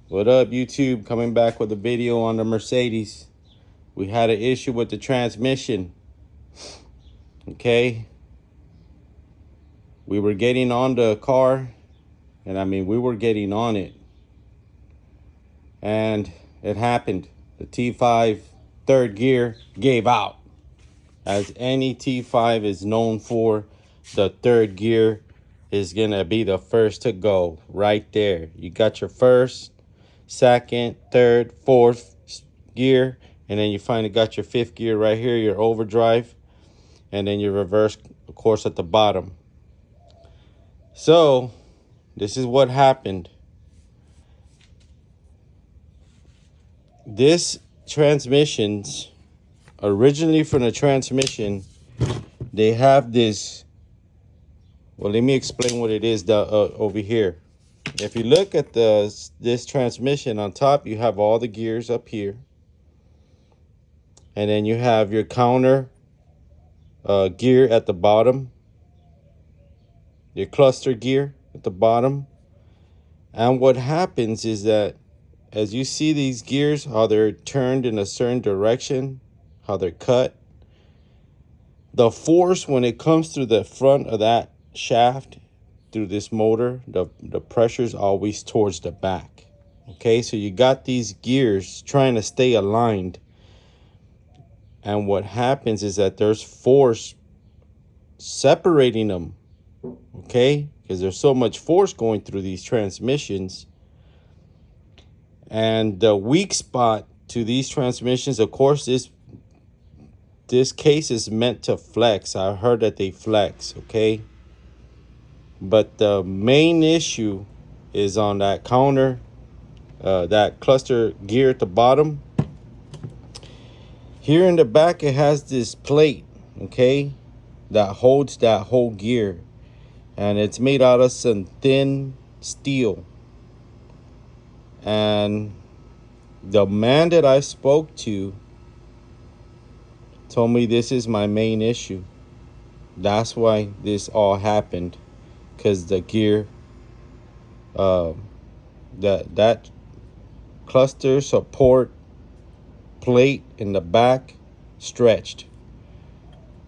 What up, YouTube? Coming back with a video on the Mercedes. We had an issue with the transmission. Okay. We were getting on the car, and we were getting on it. And it happened. The T5 third gear gave out. As any T5 is known for, the third gear is going to be the first to go right there. You got your first, second, third, fourth gear, and then you finally got your fifth gear right here, your overdrive, and then your reverse, of course, at the bottom. So this is what happened. This transmissions, originally from the transmission, they have this. Well, let me explain what it is over here. If you look at this transmission, on top you have all the gears up here, and then you have your counter gear at the bottom, your cluster gear at the bottom. And what happens is that as you see these gears, how they're turned in a certain direction, how they're cut, the force when it comes through the front of that shaft, through this motor, the pressure is always towards the back. Okay, so you got these gears trying to stay aligned, and what happens is that there's force separating them. Okay, because there's so much force going through these transmissions, and the weak spot to these transmissions, of course, this case is meant to flex. I heard that they flex. Okay, but the main issue is on that counter, that cluster gear at the bottom. Here in the back, it has this plate, okay, that holds that whole gear. And it's made out of some thin steel. And the man that I spoke to told me this is my main issue. That's why this all happened. Because the gear, that cluster support plate in the back stretched.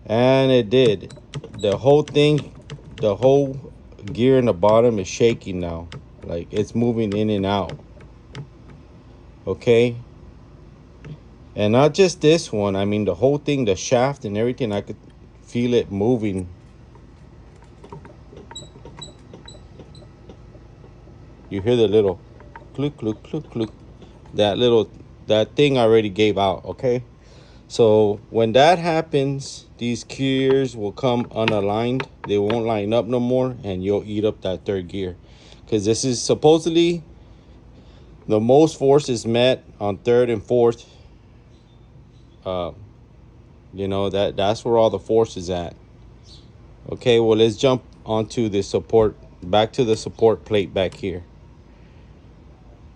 And it did. The whole thing, the whole gear in the bottom is shaking now. Like it's moving in and out. Okay. And not just this one. I mean, the whole thing, the shaft and everything, I could feel it moving. You hear the little click, click, click, click. That thing already gave out. Okay. So when that happens, these gears will come unaligned. They won't line up no more, and you'll eat up that third gear. Because this is supposedly the most force is met on third and fourth. That's where all the force is at. Okay, well, let's jump onto the support, back to the support plate back here.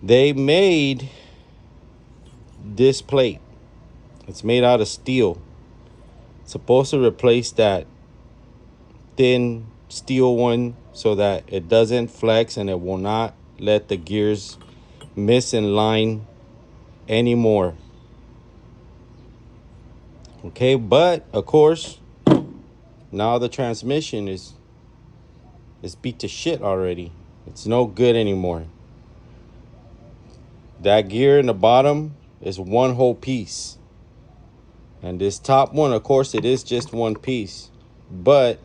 They made this plate. It's made out of steel. It's supposed to replace that thin steel one so that it doesn't flex and it will not let the gears miss in line anymore. Okay, but of course, now the transmission is beat to shit already. It's no good anymore. That gear in the bottom is one whole piece. And this top one, of course, it is just one piece. But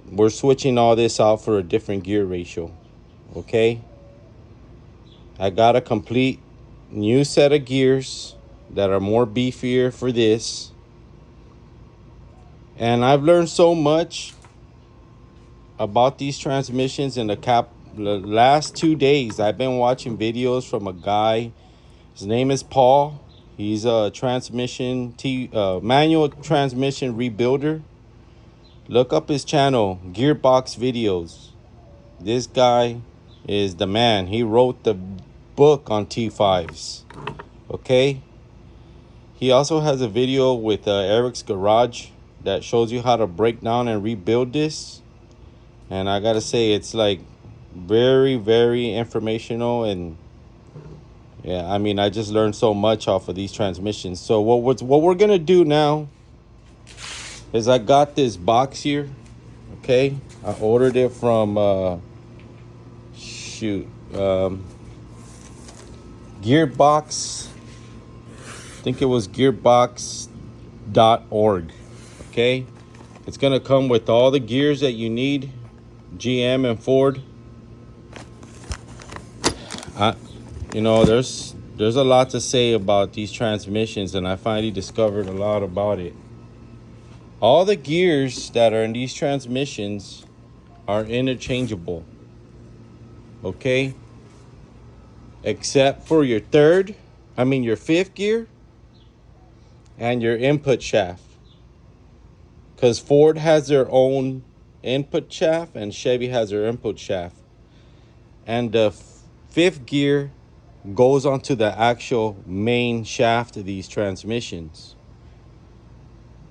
we're switching all this out for a different gear ratio. Okay? I got a complete new set of gears that are more beefier for this. And I've learned so much about these transmissions in the last 2 days. I've been watching videos from a guy. His name is Paul. He's a manual transmission rebuilder. Look up his channel, Gearbox Videos. This guy is the man. He wrote the book on T5s. Okay. He also has a video with Eric's Garage that shows you how to break down and rebuild this. And I gotta say, it's like Very, very informational. And yeah, I mean, I just learned so much off of these transmissions. So what we're gonna do now is I got this box here. Okay, I ordered it from Gearbox. I think it was gearbox.org. Okay, it's gonna come with all the gears that you need, GM and Ford. There's a lot to say about these transmissions, and I finally discovered a lot about it. All the gears that are in these transmissions are interchangeable. Okay, except for your fifth gear and your input shaft. Because Ford has their own input shaft and Chevy has their input shaft. And the fifth gear goes onto the actual main shaft of these transmissions.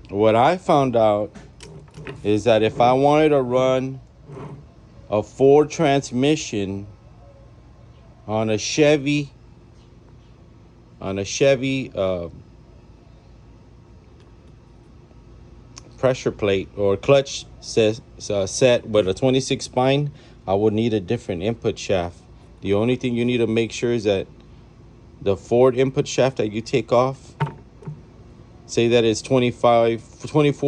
What I found out is that if I wanted to run a Ford transmission on a Chevy pressure plate or clutch set with a 26 spine, I would need a different input shaft. The only thing you need to make sure is that the Ford input shaft that you take off, say that it's 24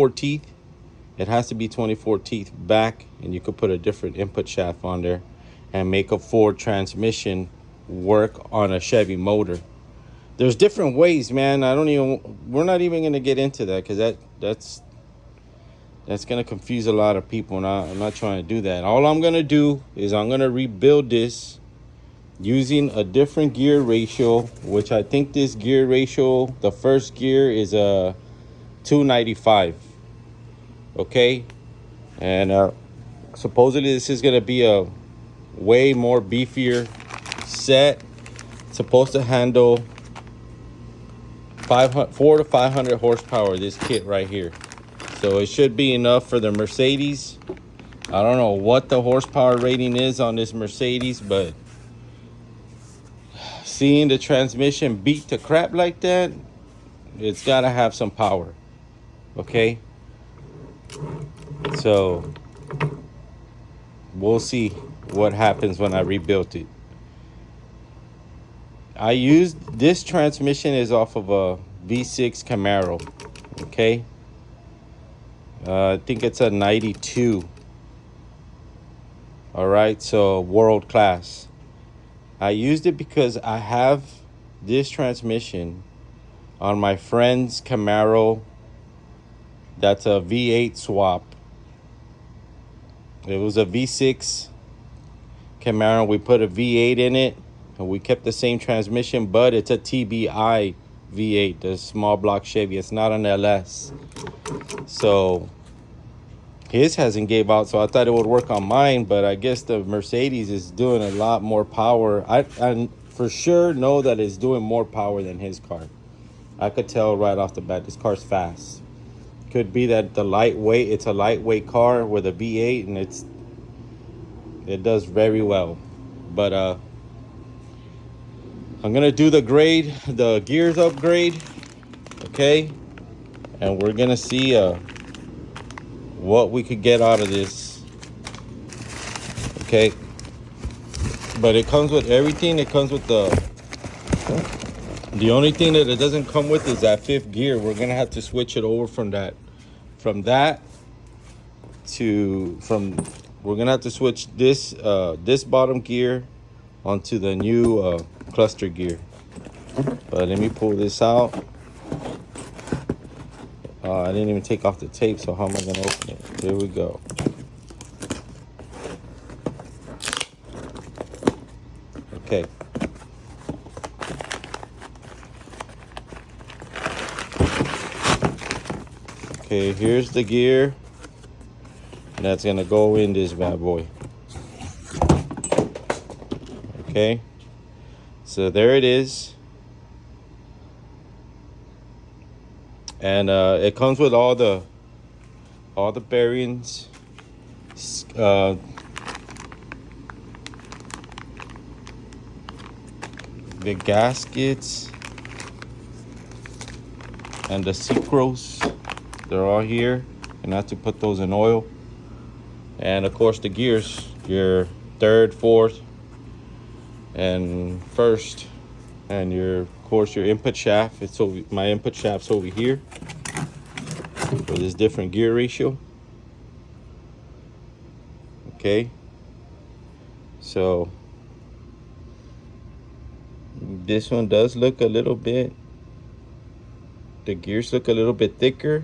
teeth, it has to be 24 teeth back, and you could put a different input shaft on there and make a Ford transmission work on a Chevy motor. There's different ways, man. We're not even going to get into that, because that's going to confuse a lot of people, and I'm not trying to do that. All I'm going to do is I'm going to rebuild this using a different gear ratio, which I think this gear ratio, the first gear is a 295. Okay, and supposedly this is going to be a way more beefier set. It's supposed to handle 400 to 500 horsepower, this kit right here. So it should be enough for the Mercedes. I don't know what the horsepower rating is on this Mercedes, but seeing the transmission beat to crap like that, it's got to have some power. Okay, so we'll see what happens when I rebuild it. I used this transmission is off of a V6 Camaro. Okay, I think it's a 92. All right, so world class. I used it because I have this transmission on my friend's Camaro. That's a V8 swap. It was a V6 Camaro. We put a V8 in it, and we kept the same transmission, but it's a TBI V8, the small block Chevy. It's not an LS. So his hasn't gave out, so I thought it would work on mine, but I guess the Mercedes is doing a lot more power. I for sure know that it's doing more power than his car. I could tell right off the bat, this car's fast. Could be that it's a lightweight car with a V8, and it does very well. But I'm gonna do the gears upgrade, okay? And we're gonna see what we could get out of this. Okay, but it comes with everything. It comes with the only thing that it doesn't come with is that fifth gear. We're gonna have to switch it over we're gonna have to switch this bottom gear onto the new cluster gear. But let me pull this out. I didn't even take off the tape, so how am I gonna open it? Here we go. Okay. Okay, here's the gear. And that's gonna go in this bad boy. Okay. So there it is. And it comes with all the bearings, the gaskets and the sucrose, they're all here, and I have to put those in oil. And of course the gears, your third, fourth, and first, and your, of course, your input shaft. It's over, my input shaft's over here for this different gear ratio. Okay, so this one does look a little bit, the gears look a little bit thicker.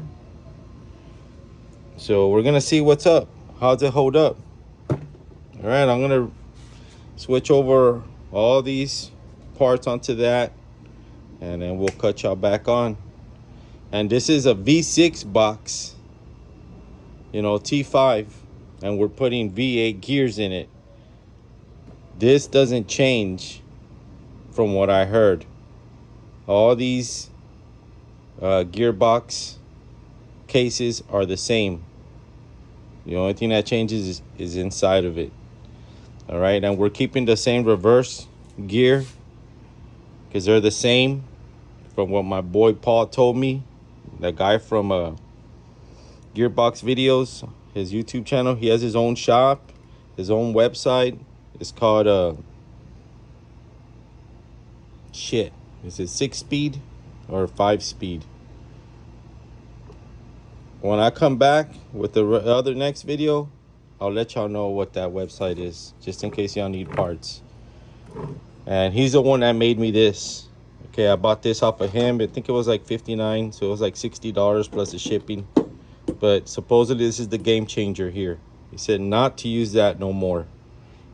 So we're gonna see what's up. How's it hold up? All right, I'm gonna switch over all these parts onto that, and then we'll cut y'all back on. And this is a V6 box, you know, T5, and we're putting V8 gears in it. This doesn't change from what I heard. All these gearbox cases are the same. The only thing that changes is inside of it. All right, and we're keeping the same reverse gear because they're the same from what my boy Paul told me. That guy from Gearbox Videos, his YouTube channel. He has his own shop, his own website. It's called is it 6-speed or 5-speed? When I come back with the other next video, I'll let y'all know what that website is, just in case y'all need parts. And he's the one that made me this. Okay, I bought this off of him. I think it was like $59, so it was like $60 plus the shipping. But supposedly this is the game changer here. He said not to use that no more,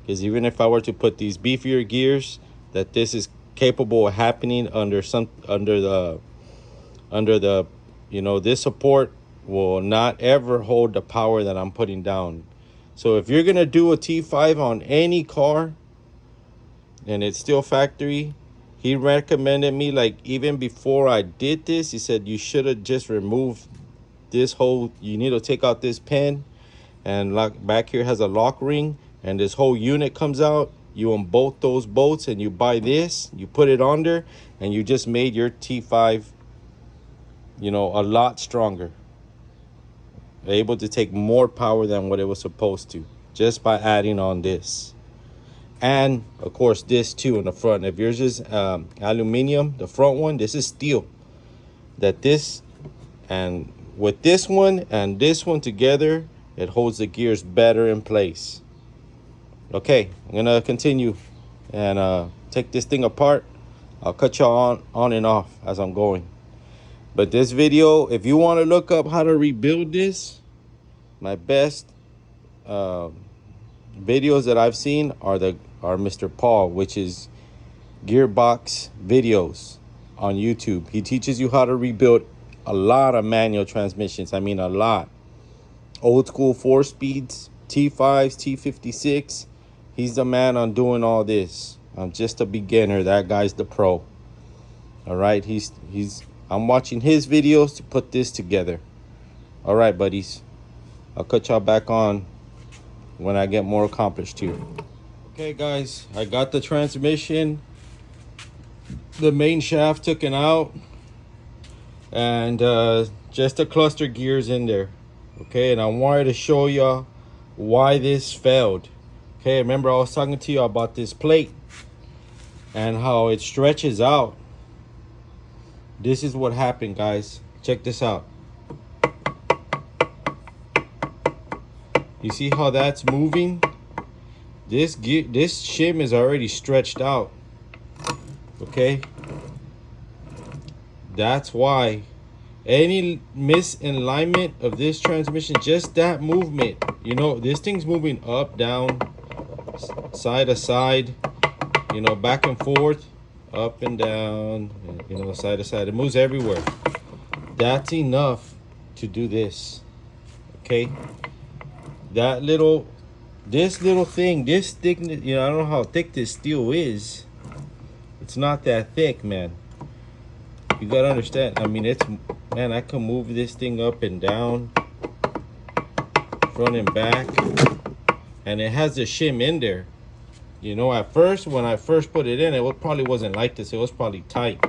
because even if I were to put these beefier gears, that this is capable of happening under the you know, this support will not ever hold the power that I'm putting down. So if you're gonna do a T5 on any car and it's still factory, he recommended me, like, even before I did this, he said you should have just removed this whole, you need to take out this pin, and lock back here has a lock ring, and this whole unit comes out. You unbolt those bolts and you buy this, you put it under, and you just made your T5, you know, a lot stronger, able to take more power than what it was supposed to, just by adding on this. And of course this too in the front. If yours is aluminum, the front one, this is steel. That this, and with this one and this one together, it holds the gears better in place. Okay, I'm gonna continue and take this thing apart. I'll cut y'all on and off as I'm going. But this video, if you want to look up how to rebuild this, my best videos that I've seen are Mr. Paul, which is Gearbox Videos on YouTube. He teaches you how to rebuild a lot of manual transmissions. I mean, a lot. Old school 4-speeds, T5s, T56. He's the man on doing all this. I'm just a beginner. That guy's the pro. All right, I'm watching his videos to put this together. All right, buddies. I'll cut y'all back on when I get more accomplished here. Okay, guys, I got the transmission, the main shaft taken out, and just the cluster gears in there. Okay, and I wanted to show y'all why this failed. Okay, remember I was talking to you about this plate and how it stretches out. This is what happened, guys. Check this out. You see how that's moving? This shim is already stretched out. Okay? That's why any misalignment of this transmission, just that movement, you know, this thing's moving up, down, side to side, you know, back and forth, up and down, you know, side to side. It moves everywhere. That's enough to do this. Okay? This little thing, this thickness, you know, I don't know how thick this steel is. It's not that thick, man. You gotta understand. I mean, man, I can move this thing up and down, front and back, and it has the shim in there. You know, at first, when I first put it in, it probably wasn't like this. It was probably tight.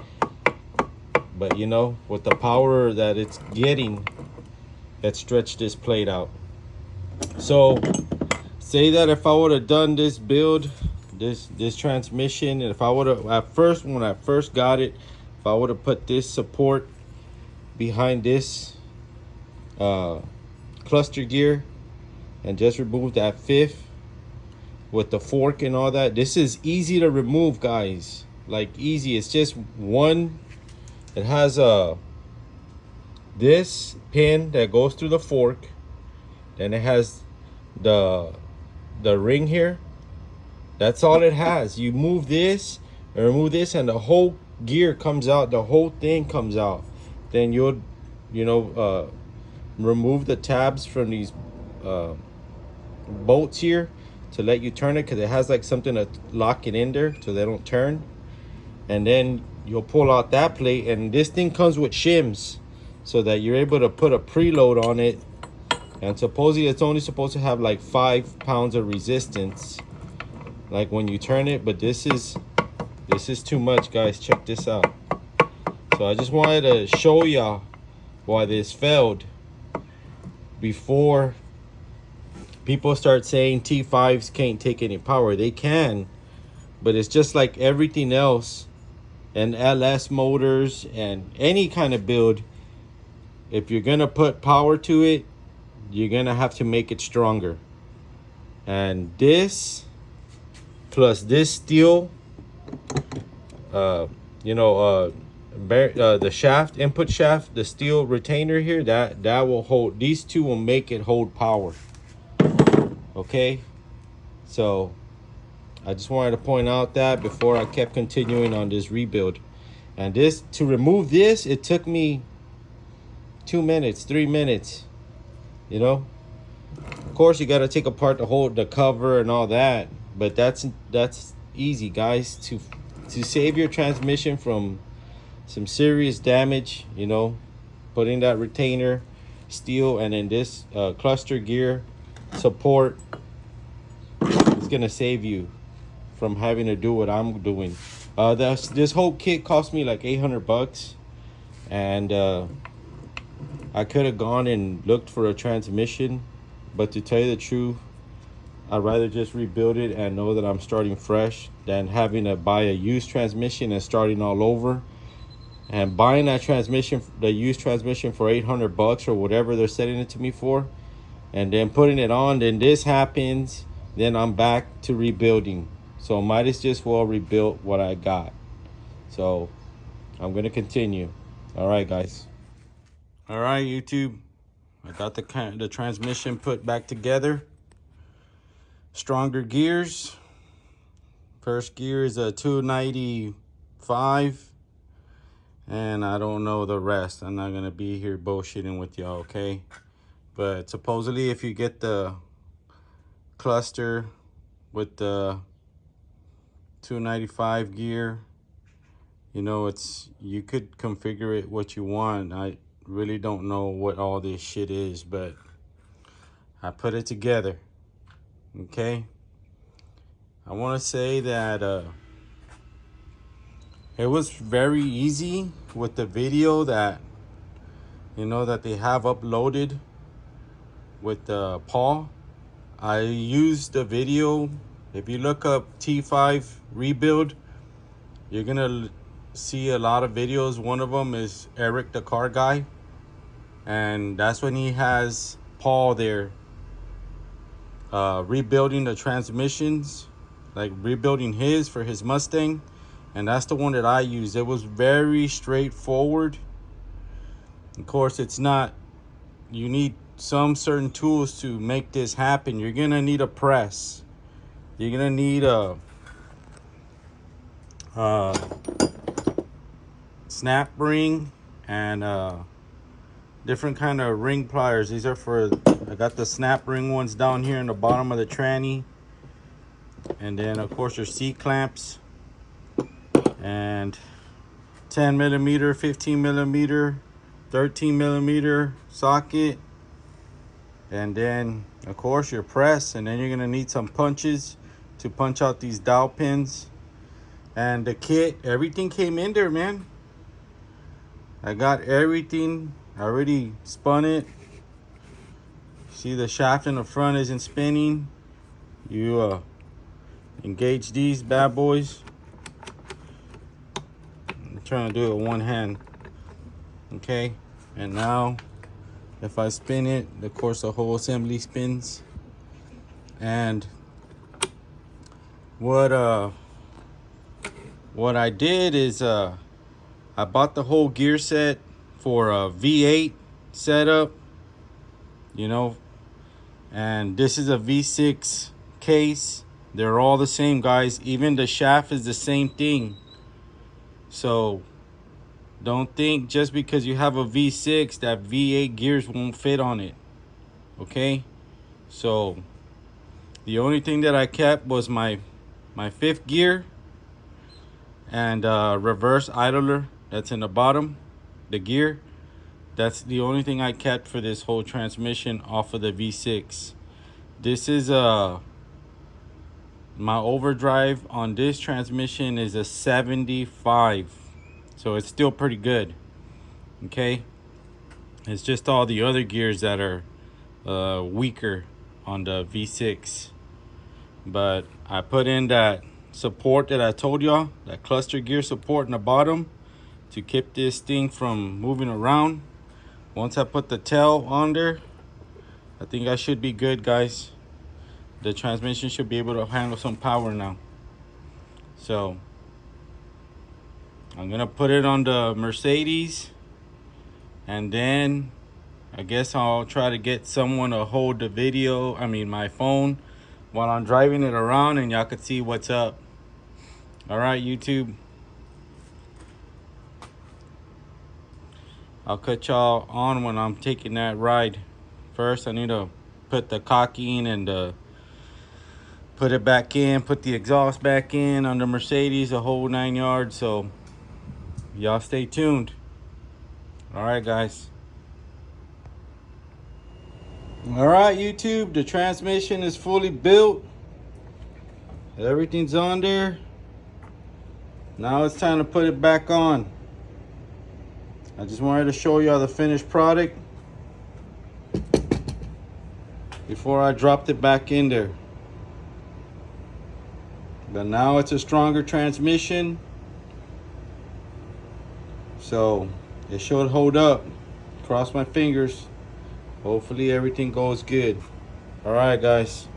But, you know, with the power that it's getting, it stretched this plate out. So, say that if I would have done this build, this transmission, and if I would have, at first, when I first got it, if I would have put this support behind this cluster gear and just removed that fifth with the fork and all that, this is easy to remove, guys. Like, easy. It's just one. It has this pin that goes through the fork, then it has the ring here. That's all it has. You move this and remove this, and the whole gear comes out. The whole thing comes out. Then you'll, you know, remove the tabs from these bolts here to let you turn it, because it has like something to lock it in there so they don't turn. And then you'll pull out that plate, and this thing comes with shims so that you're able to put a preload on it. And supposedly it's only supposed to have like 5 pounds of resistance, like when you turn it. But this is too much, guys. Check this out. So I just wanted to show y'all why this failed before people start saying T5s can't take any power. They can, but it's just like everything else, and LS motors and any kind of build. If you're gonna put power to it, you're gonna have to make it stronger. And this plus this steel, you know, the shaft, input shaft, the steel retainer here, that will hold. These two will make it hold power. Okay, so I just wanted to point out that before I kept continuing on this rebuild. And this, to remove this, it took me 2 minutes, 3 minutes. You know, of course you got to take apart the cover and all that, but that's easy, guys. To save your transmission from some serious damage, you know, putting that retainer steel and then this cluster gear support is gonna save you from having to do what I'm doing. This whole kit cost me like $800, and I could have gone and looked for a transmission, but to tell you the truth, I'd rather just rebuild it and know that I'm starting fresh than having to buy a used transmission and starting all over. And buying that transmission, the used transmission, for $800 or whatever they're selling it to me for, and then putting it on, then this happens, then I'm back to rebuilding. So might as just well rebuild what I got. So I'm gonna continue. All right, guys. All right, YouTube. I got the transmission put back together. Stronger gears. First gear is a 295. And I don't know the rest. I'm not gonna be here bullshitting with y'all, okay? But supposedly if you get the cluster with the 295 gear, you know, you could configure it what you want. I really don't know what all this shit is, but I put it together. Okay, I want to say that it was very easy with the video that, you know, that they have uploaded with Paul. I used the video. If you look up T5 rebuild, you're gonna see a lot of videos. One of them is Eric the car guy, and that's when he has Paul there rebuilding the transmissions, like rebuilding his for his Mustang. And that's the one that I used. It was very straightforward. Of course, it's not, you need some certain tools to make this happen. You're gonna need a press. You're gonna need a snap ring and different kind of ring pliers. These are for, I got the snap ring ones down here in the bottom of the tranny. And then of course your seat clamps and 10 millimeter, 15 millimeter, 13 millimeter socket. And then of course your press, and then you're gonna need some punches to punch out these dowel pins. And the kit, everything came in there, man. I got everything. I already spun it. See, the shaft in the front isn't spinning. You engage these bad boys. I'm trying to do it with one hand. Okay, and now if I spin it, of course the whole assembly spins. And what I did is I bought the whole gear set for a V8 setup, you know, and this is a V6 case. They're all the same, guys. Even the shaft is the same thing. So don't think just because you have a V6 that V8 gears won't fit on it. Okay, so the only thing that I kept was my fifth gear and reverse idler that's in the bottom, the gear. That's the only thing I kept for this whole transmission off of the V6. This is my overdrive on this transmission is a 75, so it's still pretty good. Okay, it's just all the other gears that are weaker on the V6. But I put in that support that I told y'all, that cluster gear support in the bottom to keep this thing from moving around. Once I put the tail on there, I think I should be good, guys. The transmission should be able to handle some power now. So I'm gonna put it on the Mercedes, and then I guess I'll try to get someone to hold the video, my phone, while I'm driving it around, and y'all could see what's up. All right, YouTube. I'll cut y'all on when I'm taking that ride. First, I need to put the cocking and put it back in, put the exhaust back in on the Mercedes, the whole 9 yards. So y'all stay tuned. All right, guys. All right, YouTube, the transmission is fully built. Everything's on there. Now it's time to put it back on. I just wanted to show y'all the finished product before I dropped it back in there. But now it's a stronger transmission, so it should hold up. Cross my fingers. Hopefully everything goes good. All right, guys.